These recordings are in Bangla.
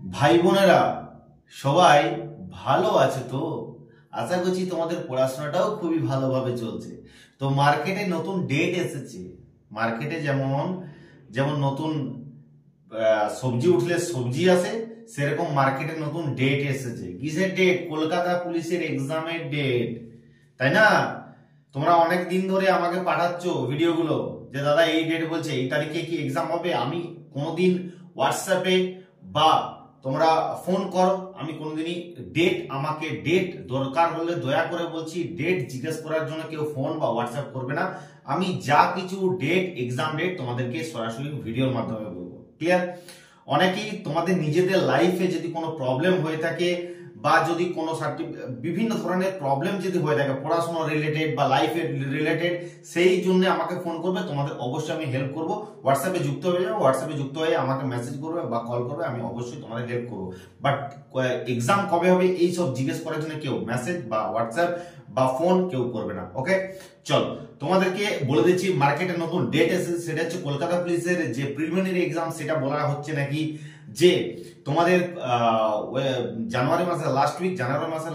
ভাই বোনেরা সবাই ভালো আছে তো? আশা করছি তোমাদের পড়াশোনাটাও খুবই ভালোভাবে চলছে। তো মার্কেটে নতুন ডেট এসেছে। মার্কেটে যেমন যেমন নতুন সবজি উঠলে সবজি আসে, সেরকম মার্কেটে নতুন ডেট এসেছে। কিসের ডেট? কলকাতা পুলিশের এক্সামের ডেট, তাই না? তোমরা অনেক দিন ধরে আমাকে পাঠাচ্ছ ভিডিওগুলো যে দাদা এই ডেট বলছে, এই তারিখে কি এক্সাম হবে। আমি কোনোদিন হোয়াটসঅ্যাপে বা তোমরা ফোন করো, আমি কোনোদিনই আমাকে ডেট দরকার হলে দয়া করে বলছি, ডেট জিজ্ঞেস করার জন্য কেউ ফোন বা হোয়াটসঅ্যাপ করবে না। আমি যা কিছু এক্সাম ডেট তোমাদেরকে সরাসরি ভিডিওর মাধ্যমে বলবো। ক্লিয়ার? অনেকেই তোমাদের নিজেদের লাইফে যদি কোনো প্রবলেম হয়ে থাকে বা যদি কোনো বিভিন্ন ধরনের প্রবলেম যদি হয়ে থাকে পড়াশোনা রিলেটেড বা লাইফের রিলেটেড, সেই জন্য আমাকে ফোন করবে। তোমাদের অবশ্যই আমি হেল্প করব। হোয়াটসঅ্যাপে যুক্ত হয়ে যাবে, হোয়াটসঅ্যাপে যুক্ত হয়ে আমাকে মেসেজ করবে বা কল করবে, আমি অবশ্যই তোমাদের হেল্প করবো। বাট এক্সাম কবে হবে এই সব জিজ্ঞেস করার জন্য কেউ মেসেজ বা হোয়াটসঅ্যাপ বা ফোন কেউ করবে না। ওকে, চল তোমাদেরকে বলে দিচ্ছি মার্কেটে নতুন ডেট এসেছে। সেটা হচ্ছে কলকাতা পুলিশের যে প্রিলিমিনারি এক্সাম, সেটা বলা হচ্ছে নাকি যে তোমাদের জানুয়ারি মাসের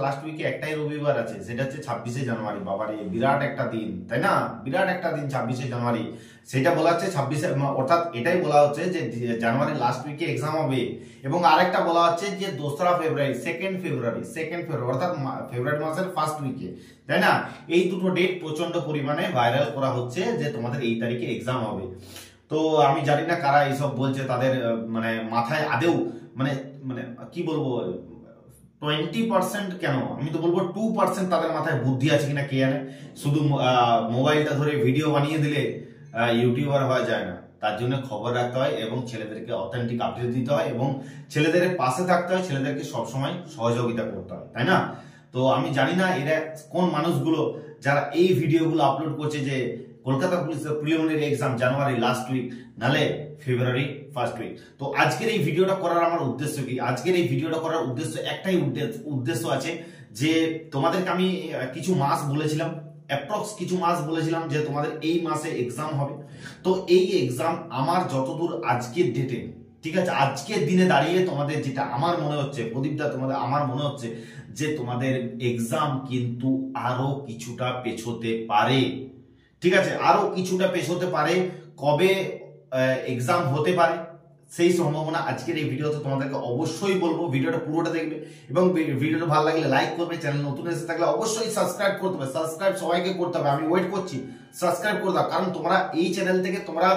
লাস্ট উইকে একটাই রবিবার আছে, সেটা হচ্ছে 26শে জানুয়ারি। বাবারে বিরাট একটা দিন, তাই না? বিরাট একটা দিন 26শে জানুয়ারি। সেটা বলা হচ্ছে 26শে, অর্থাৎ এটাই বলা হচ্ছে যে জানুয়ারি লাস্ট উইকে এক্সাম হবে। এবং আরেকটা বলা হচ্ছে যে 2রা ফেব্রুয়ারি, সেকেন্ড ফেব্রুয়ারি অর্থাৎ ফেব্রুয়ারি মাসের ফার্স্ট উইকে, তাই না? এই দুটো ডেট প্রচন্ড পরিমাণে ভাইরাল করা হচ্ছে যে তোমাদের এই তারিখে এক্সাম হবে। তো আমি জানি না কারা এইসব বলছে, তাদের মানে মাথায় আদেও মানে মানে কি বলবো 20% কেন, আমি তো বলবো 2% তাদের মাথায় বুদ্ধি আছে কিনা কে জানে। শুধু মোবাইলটা ধরে ভিডিও বানিয়ে দিলে ইউটিউবার হওয়া যায় না। তার জন্য খবর রাখতে হয় এবং ছেলেদেরকে অথেন্টিক আপডেট দিতে হয় এবং ছেলেদের পাশে থাকতে হয়, ছেলেদেরকে সবসময় সহযোগিতা করতে হয়, তাই না? তো আমি জানি না এরা কোন মানুষগুলো যারা এই ভিডিওগুলো আপলোড করছে যে কলকাতা পুলিশের প্রিলিমিনারি এক্সাম জানুয়ারি লাস্ট উইক নালে ফেব্রুয়ারি ফার্স্ট উইক। তো আজকের এই ভিডিওটা করার আমার উদ্দেশ্য কি? আজকের এই ভিডিওটা করার উদ্দেশ্য একটাই উদ্দেশ্য আছে যে তোমাদেরকে আমি কিছু মাস বলেছিলাম, অ্যাপ্রক্স কিছু মাস বলেছিলাম যে তোমাদের এই মাসে এক্সাম হবে। তো এই এক্সাম আমার যতদূর আজকের ডেটে, ঠিক আছে, আজকের দিনে দাঁড়িয়ে তোমাদের যেটা আমার মনে হচ্ছে, প্রদীপদা তোমাদের আমার মনে হচ্ছে যে তোমাদের এক্সাম কিন্তু আরো কিছুটা পেছোতে পারে। ঠিক আছে, আরো কিছুটা পেছোতে পারে। কবে এক্সাম হতে পারে সেই সম্ভাবনা আজকের এই ভিডিওতে তোমাদেরকে অবশ্যই বলবো। ভিডিওটা পুরোটা দেখবে এবং ভিডিওটা ভালো লাগলে লাইক করবে। চ্যানেল নতুন এসে থাকলে অবশ্যই সাবস্ক্রাইব করতে হবে। সাবস্ক্রাইব সবাইকে করতে হবে, আমি ওয়েট করছি। সাবস্ক্রাইব করে দাও, কারণ তোমরা এই চ্যানেল থেকে তোমরা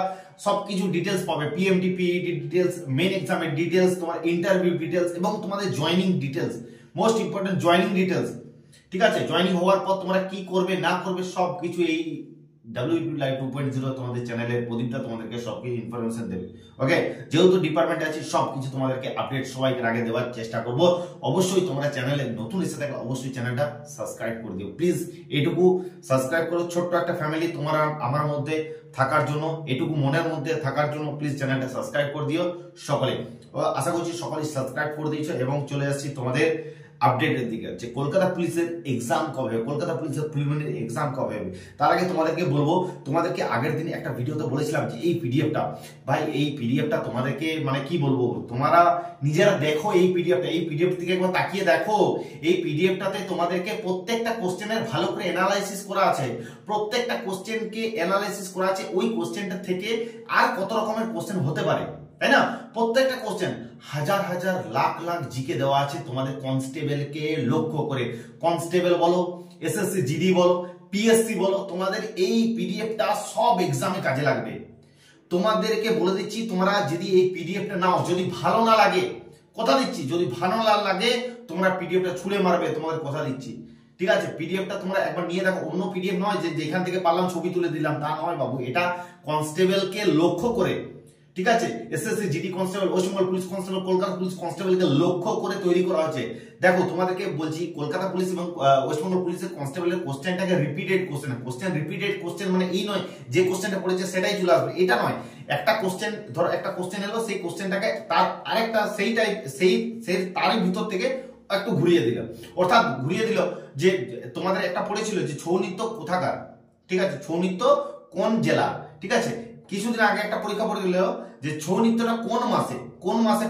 সবকিছু ডিটেলস পাবে। পিএমটি পিইটি ডিটেলস, মেন এক্সামের ডিটেলস, তোমার ইন্টারভিউ ডিটেলস এবং তোমাদের joining details, most important joining details. ঠিক আছে, জয়েনিং হওয়ার পর তোমরা কি করবে না করবে সবকিছু এই WEP লাইভ 2.0 তোমাদের চ্যানেলে প্রদীপটা তোমাদেরকে সবকিছু ইনফরমেশন দেবে। ওকে, যেহেতু ডিপার্টমেন্টে আছে সবকিছু তোমাদেরকে আপডেট সবাইকে আগে দেওয়ার চেষ্টা করব। অবশ্যই তোমরা চ্যানেলে নতুন এসে থাকলে অবশ্যই চ্যানেলটা সাবস্ক্রাইব করে দিও প্লিজ। এটুকু সাবস্ক্রাইব করো, ছোট্ট একটা ফ্যামিলি তোমার আমার মধ্যে থাকার জন্য, এটুকু মনের মধ্যে থাকার জন্য প্লিজ চ্যানেলটা সাবস্ক্রাইব করে দিও সকলে। আশা করছি সকলেই সাবস্ক্রাইব করে দিয়েছো এবং চলে আসছি তোমাদের আপডেটের দিকে। যে কলকাতা পুলিশের এক্সাম কবে হবে, কলকাতা পুলিশের প্রিলিমিনারি এক্সাম কবে হবে, তার আগে তোমাদেরকে বলবো, তোমাদেরকে আগের দিন একটা ভিডিওতে বলেছিলাম যে এই পিডিএফটা, ভাই এই পিডিএফটা তোমাদেরকে মানে কি বলবো, তোমরা নিজেরা দেখো এই পিডিএফ থেকে একবার তাকিয়ে দেখো। এই পিডিএফটাতে তোমাদেরকে প্রত্যেকটা কোশ্চেনের ভালো করে অ্যানালাইসিস করা আছে, প্রত্যেকটা কোশ্চেনকে অ্যানালাইসিস করা আছে। ওই কোশ্চেনটা থেকে আর কত রকমের কোশ্চেন হতে পারে, তাই না? প্রত্যেকটা কোশ্চেন হাজার হাজার লাখ লাখ জিকে দেওয়া আছে তোমাদের কনস্টেবলকে লক্ষ্য করে। কনস্টেবল বলো, এসএসসি জিডি বলো, পিএসসি বলো, তোমাদের এই পিডিএফটা সব এক্সামে কাজে লাগবে। তোমাদেরকে বলে দিচ্ছি, তোমরা যদি এই পিডিএফটা নাও, যদি ভালো না লাগে, কথা দিচ্ছি, যদি ভালো না লাগে তোমরা পিডিএফটা ছুঁড়ে মারবে, তোমাদের কথা দিচ্ছি। ঠিক আছে, পিডিএফটা তোমরা একবার নিয়ে দেখো। অন্য পিডিএফ নয় যে যেখান থেকে পারলাম ছবি তুলে দিলাম, তা নয় বাবু। এটা কনস্টেবলকে লক্ষ্য করে, ঠিক আছে, SSC GD constable, West Bengal police constable, Kolkata police কনস্টেবলকে লক্ষ্য করে তৈরি করা হয়েছে। দেখো তোমাদেরকে বলছি, কলকাতা পুলিশ এবং ওয়েস্টবেঙ্গল পুলিশের কনস্টেবলের কোশ্চেনটাকে রিপিটেড কোশ্চেন মানে এই নয় যে কোশ্চেনটা পড়েছে সেটাই চলে আসবে, এটা নয়। একটা কোশ্চেন ধরো, একটা কোশ্চেন এলো, সেই কোশ্চেনটাকে তার আরেকটা সেই টাইপ সেই তারই ভিতর থেকে একটু ঘুরিয়ে দিল। অর্থাৎ ঘুরিয়ে দিল যে তোমাদের একটা পড়েছিল যে ছৌ নৃত্য কোথাকার, ঠিক আছে, ছৌ নৃত্য কোন জেলা, ঠিক আছে। কিছুদিন আগে একটা পরীক্ষা পড়ে গেল যে ছৌ নৃত্যটা কোন মাসে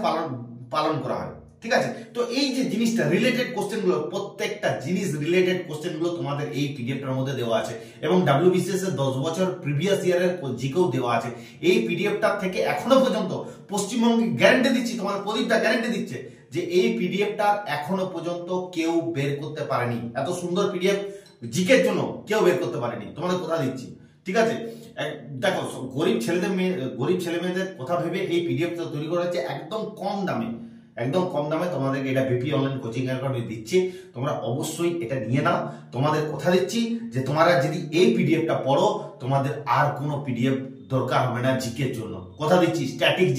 পালন করা হয়। ঠিক আছে, তো এই যে জিনিসটা রিলেটেড কোশ্চেনগুলো, প্রত্যেকটা জিনিস রিলেটেড কোশ্চেনগুলো তোমাদের এই পিডিএফটার মধ্যে দেওয়া আছে এবং WBCS এর 10 বছর প্রিভিয়াস ইয়ারের জিকেও দেওয়া আছে। এই পিডিএফটা থেকে এখনো পর্যন্ত পশ্চিমবঙ্গে গ্যারান্টি দিচ্ছি, তোমাদের প্রদীপটা গ্যারান্টি দিচ্ছে যে এই পিডিএফটা এখনো পর্যন্ত কেউ বের করতে পারেনি। এত সুন্দর পিডিএফ জিকের জন্য কেউ বের করতে পারেনি, তোমাদের কথা দিচ্ছি। ঠিক আছে, দেখো গরিব ছেলে মেয়েদের কথা ভেবে এই পিডিএফটা তৈরি করা হচ্ছে একদম কম দামে, একদম কম দামে তোমাদেরকে এটা বিপি অনলাইন কোচিং একাডেমি দিচ্ছে। তোমরা অবশ্যই এটা নিয়ে নাও। তোমাদের কথা দিচ্ছি যে তোমরা যদি এই পিডিএফটা পড়ো তোমাদের আর কোনো পিডিএফ দরকার হবে না জিকের জন্য। কথা দিচ্ছি, static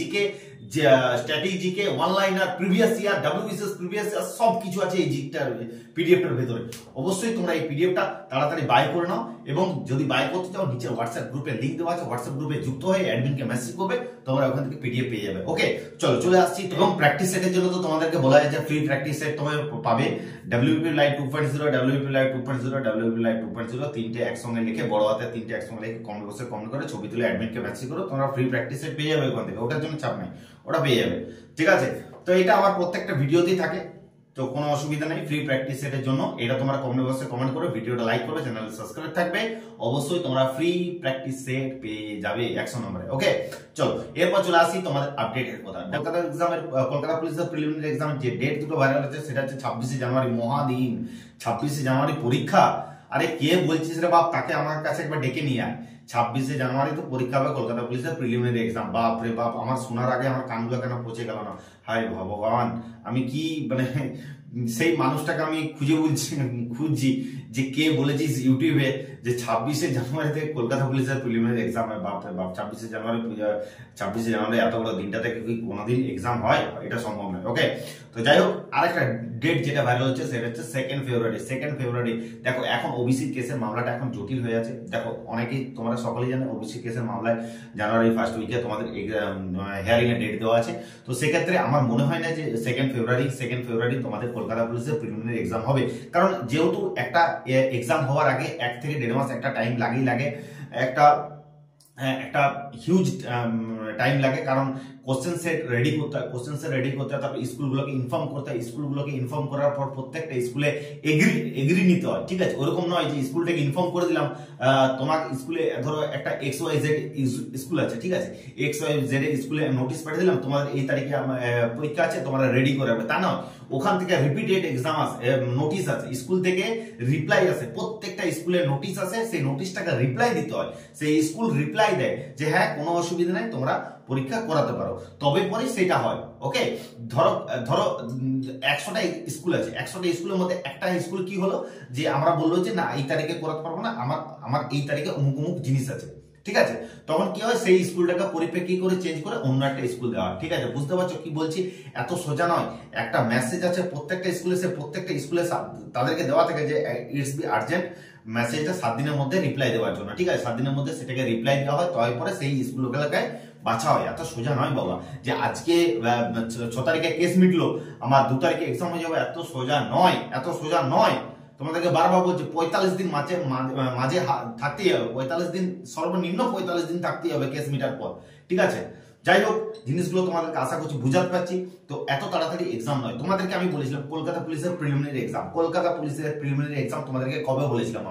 GK, oneliner, previous year, WBCS previous year সব কিছু আছে এই জিকটার পিডিএফটার ভেতরে। অবশ্যই তোমরা এই পিডিএফটা তাড়াতাড়ি বাই করে নাও এবং যদি বাই করতে চাও নিচে হোয়াটসঅ্যাপ গ্রুপে লিংক দেওয়া আছে, হোয়াটসঅ্যাপ গ্রুপে যুক্ত হয়ে অ্যাডমিনকে মেসেজ করবে, তোমরা ওখান থেকে পিডিএফ পেয়ে যাবে। ওকে, চলে আসছি। এবং প্র্যাকটিস সেটের জন্য তো তোমাদেরকে বলা যায় যে ফ্রি প্র্যাকটিস সেট তোমরা পাবে। WP Live 2.0, WP Live 2.0, WP Live 2.0 তিনটে একসঙ্গে লিখে, বড় হাতে তিনটে একসঙ্গে লিখে কমেন্ট বক্সে কমেন্ট করে ছবি তুলে অ্যাডমিনকে মেসেজ করো, তোমরা ফ্রি প্র্যাকটিস সেট পেয়ে যাবে ওখান থেকে। ওটার জন্য চাপ নেই, ওটা পেয়ে যাবে। ঠিক আছে, তো এটা আমার প্রত্যেকটা ভিডিওতেই থাকে, তো কোনো অসুবিধা নেই। ফ্রি প্র্যাকটিস সেটের জন্য এটা তোমরা কমেন্ট বক্সে কমেন্ট করে ভিডিওটা লাইক করবে, চ্যানেল সাবস্ক্রাইব থাকবে, অবশ্যই তোমরা ফ্রি প্র্যাকটিস সেট পেয়ে যাবে 100 নম্বরে। ওকে, চলো এরপর চলে আসি তোমাদের আপডেটের কথা। কলকাতা পুলিশের প্রিলিমিনারি এক্সামের যে ডেট দুটো ভাইরাল হচ্ছে সেটা হচ্ছে 26শে জানুয়ারি, মহাদিন। 26শে জানুয়ারি পরীক্ষা। আরে কে বলছিস রে বাপ, তাকে আমার কাছে একবার ডেকে নিয়ে আয়। 26শে জানুয়ারি তো পরীক্ষা হবে কলকাতা পুলিশের প্রিলিমিনারি এক্সাম। বাপ রে বাপ, আমার শোনার আগে আমার কানগুলো কেন পচে গেল না। হায় ভগবান, আমি কি মানে সেই মানুষটাকে আমি খুঁজছি যে কে বলেছিস ইউটিউবে যে 26শে জানুয়ারিতে কলকাতা পুলিশের প্রিলিমিনারি এক্সাম হয়। বাপ রে বাপ, 26শে জানুয়ারি এত বড় দিনটাতে কি কোনোদিন এক্সাম হয়? এটা সম্ভব নয়। ওকে, তো যাই হোক, আরেকটা ডেট যেটা ভাইরাল হচ্ছে সেটা হচ্ছে 2 ফেব্রুয়ারি। 2 ফেব্রুয়ারি দেখো, এখন ওবিসি কেসের মামলাটা এখন জটিল হয়ে আছে। দেখো অনেকেই তোমরা সকলেই জানো ওবিসি কেসের মামলায় জানুয়ারি ফার্স্ট উইকে তোমাদের হিয়ারিং এর ডেট দেওয়া আছে। তো সেক্ষেত্রে আমার মনে হয় না যে 2 ফেব্রুয়ারি তোমাদের কলকাতা পুলিশের প্রিলিমিনারি এক্সাম হবে, কারণ যেহেতু একটা এক্সাম হওয়ার আগে 1 থেকে 1.5 মাস একটা টাইম লাগে, একটা হিউজ টাইম লাগে, কারণ কোশ্চেন সেট রেডি করতে হয়, তারপর স্কুলগুলোকে ইনফর্ম করার পর প্রত্যেকটা স্কুলে এগ্রি নিতে হয়। ঠিক আছে, ওরকম নয় যে স্কুলটাকে ইনফর্ম করে দিলাম, তোমার স্কুলে ধরো একটা XYZ স্কুল আছে, ঠিক আছে, XYZ স্কুলে নোটিশ পাঠিয়ে দিলাম তোমাদের এই তারিখে পরীক্ষা আছে, তোমরা রেডি করে রাখবে, তা নয়। ওখান থেকে রিপিটেড এক্সাম আসে, নোটিশ আছে, স্কুল থেকে রিপ্লাই আসে, প্রত্যেকটা স্কুলে নোটিশ আসে, সেই নোটিশটাকে রিপ্লাই দিতে হয়। সেই স্কুল রিপ্লাই দেয় যে হ্যাঁ কোনো অসুবিধা নেই, তোমরা পরীক্ষা করাতে পারো, তবে পরে সেটা হয়। ওকে, ধরো 100টা স্কুল আছে, 100টা স্কুলের মধ্যে একটা স্কুল কি হলো যে আমরা বললো যে না এই তারিখে করাতে পারবো না, আমার এই তারিখে অমুক জিনিস আছে। ঠিক আছে, তখন কি হয়, সেই স্কুলটাকে পরিপ্রেক্ষি করে চেঞ্জ করে অন্য একটা স্কুল দেওয়া। ঠিক আছে, বুঝতে পারছো কি বলছি? এত সোজা নয়। একটা মেসেজ আছে প্রত্যেকটা স্কুলে তাদেরকে দেওয়া থাকে যে ইটস বি আর্জেন্ট, মেসেজটা 7 দিনের মধ্যে রিপ্লাই দেওয়ার জন্য। ঠিক আছে, 7 দিনের মধ্যে সেটাকে রিপ্লাই দেওয়া হয়, তারপরে সেই স্কুলগুলোকে বাছা হয়। এত সোজা নয় বাবা যে আজকে 6 তারিখে কেস মিটলো, আমার 2 তারিখে এক্সাম হয়ে যাবে, এত সোজা নয়। তোমাদেরকে বারবার বলছি 45 দিন মাঝে থাকতেই হবে, 45 দিন, সর্বনিম্ন 45 দিন থাকতেই হবে কেস মিটার পর। ঠিক আছে, যাই হোক, জিনিসগুলো তোমাদেরকে আশা করছি বুঝাতে পারছি। তো এত তাড়াতাড়ি এক্সাম নয়। তোমাদেরকে আমি বলেছিলাম কলকাতা পুলিশের প্রিলিমিনারি এক্সাম তোমাদেরকে কবে বলেছিলাম?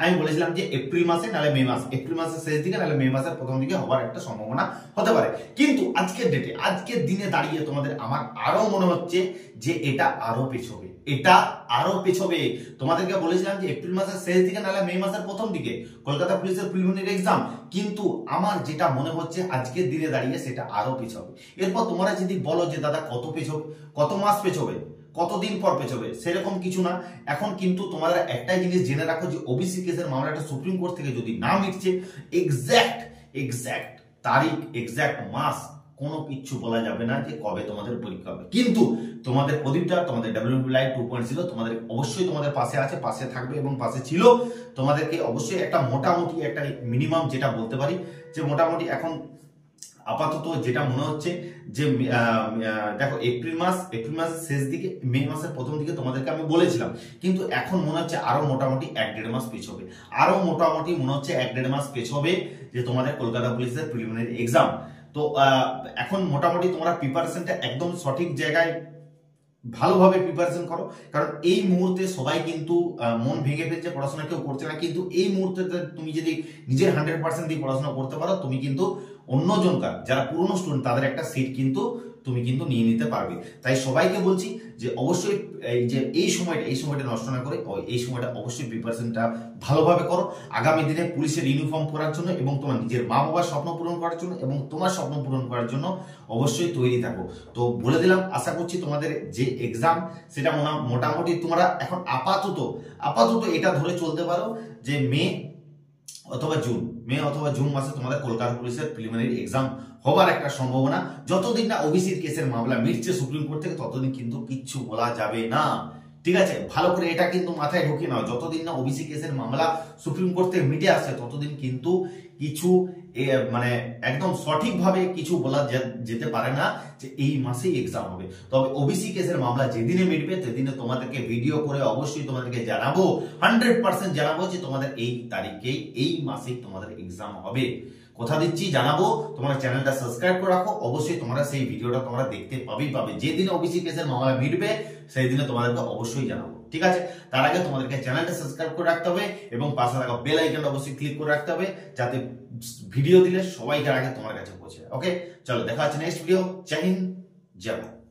আমি বলেছিলাম যে এপ্রিল মাসে নাহলে মে মাস, এপ্রিল মাসের শেষ দিকে নাহলে মে মাসের প্রথম দিকে হওয়ার একটা সম্ভাবনা হতে পারে। কিন্তু আজকের দিনে দাঁড়িয়ে তোমাদের আমার আরো মনে হচ্ছে যে এটা আরো পেছবে। তোমাদেরকে বলেছিলাম যে এপ্রিল মাসের শেষ দিকে নাহলে মে মাসের প্রথম দিকে কলকাতা পুলিশের প্রিলিমিনারি এক্সাম, কিন্তু আমার যেটা মনে হচ্ছে আজকের দিনে দাঁড়িয়ে সেটা আরো পেছবে। এরপর তোমরা যদি বলো যে দাদা কত পেছবে, কত মাস পেছবে, কতদিন পর পেছবে, সেরকম কিছু না। এখন কিন্তু তোমরা একটাই জিনিস জেনে রাখো যে ওবিসি কেসের মামলাটা সুপ্রিম কোর্ট থেকে যদি না মিটছে, এক্স্যাক্ট তারিখ, এক্স্যাক্ট মাস কোনো কিছু বলা যাবে না যে কবে তোমাদের পরীক্ষা হবে। কিন্তু তোমাদের প্রদীপটা, তোমাদের WP Live 2.0 তোমাদের অবশ্যই তোমাদের পাশে আছে, পাশে থাকবে এবং পাশে ছিল। তোমাদেরকে অবশ্যই একটা মোটামুটি একটা মিনিমাম যেটা বলতে পারি যে মোটামুটি এখন আপাতত যেটা মনে হচ্ছে যে দেখো এপ্রিল মাসের শেষ দিকে, মে মাসের প্রথম দিকে তোমাদেরকে আমি বলেছিলাম, কিন্তু এখন মনে হচ্ছে আরো মোটামুটি 1-1.5 মাস পেছবে। যে তোমাদের কলকাতা পুলিশের প্রিলিমিনারি এক্সাম। তো এখন মোটামুটি তোমরা প্রিপারেশনটা একদম সঠিক জায়গায় ভালোভাবে প্রিপারেশন করো, কারণ এই মুহূর্তে সবাই কিন্তু মন ভেঙে ফেলছে, পড়াশোনা কেউ করছে না। কিন্তু এই মুহূর্তে তুমি যদি নিজের 100% দিয়ে পড়াশোনা করতে পারো, তুমি কিন্তু অন্যজনকার যারা পুরনো স্টুডেন্ট তাদের একটা সিট কিন্তু তুমি কিন্তু নিয়ে নিতে পারবে। তাই সবাইকে বলছি যে অবশ্যই এই সময়টা নষ্ট না করে এই সময়টা অবশ্যই প্রিপারেশনটা ভালোভাবে করো, আগামী দিনে পুলিশের ইউনিফর্ম পরার জন্য এবং তোমার নিজের মা বাবার স্বপ্ন পূরণ করার জন্য এবং তোমার স্বপ্ন পূরণ করার জন্য অবশ্যই তৈরি থাকো। তো বলে দিলাম, আশা করছি তোমাদের যে এক্সাম সেটা মোটামুটি তোমরা এখন আপাতত এটা ধরে চলতে পারো যে মে অথবা জুন মাসে তোমাদের কলকাতা পুলিশের প্রিলিমিনারি এক্সাম হবার একটা সম্ভাবনা। যতদিন না ওবিসির কেসের মামলা মিটছে সুপ্রিম কোর্ট থেকে, ততদিন কিন্তু কিচ্ছু বলা যাবে না। ঠিক আছে, ভালো করে এটা কিন্তু মাথায় ঢুকিয়ে নাও, যতদিন না ওবিসি কেসের মামলা সুপ্রিম কোর্ট থেকে মিটে আসছে ততদিন কিন্তু কিছু মানে একদম সঠিকভাবে কিছু বলা যেতে পারে না যে এই মাসেই এক্সাম হবে। তবে ওবিসি কেসের মামলা যেদিনে মিটবে সেদিনে তোমাদেরকে ভিডিও করে অবশ্যই তোমাদেরকে জানাবো, 100% জানাবো যে তোমাদের এই তারিখেই এই মাসেই তোমাদের এক্সাম হবে। কথা দিচ্ছি, জানাবো। তোমরা চ্যানেলটা সাবস্ক্রাইব করে রাখো, অবশ্যই তোমরা সেই ভিডিওটা তোমরা দেখতে পাবে। যেদিন ওবিসি কেসের মামলা মিটবে সেই দিনে তোমাদেরকে অবশ্যই জানাবো। ঠিক আছে, তার আগে তোমাদেরকে চ্যানেলটা সাবস্ক্রাইব করে রাখতে হবে এবং পাশে থাকা বেল আইকনটা অবশ্যই ক্লিক করে রাখতে হবে, যাতে ভিডিও দিলে সবাইকার আগে তোমার কাছে পৌঁছে। ওকে, চলো দেখা হচ্ছে নেক্সট ভিডিও। জয় হিন্দ, জয় ভারত।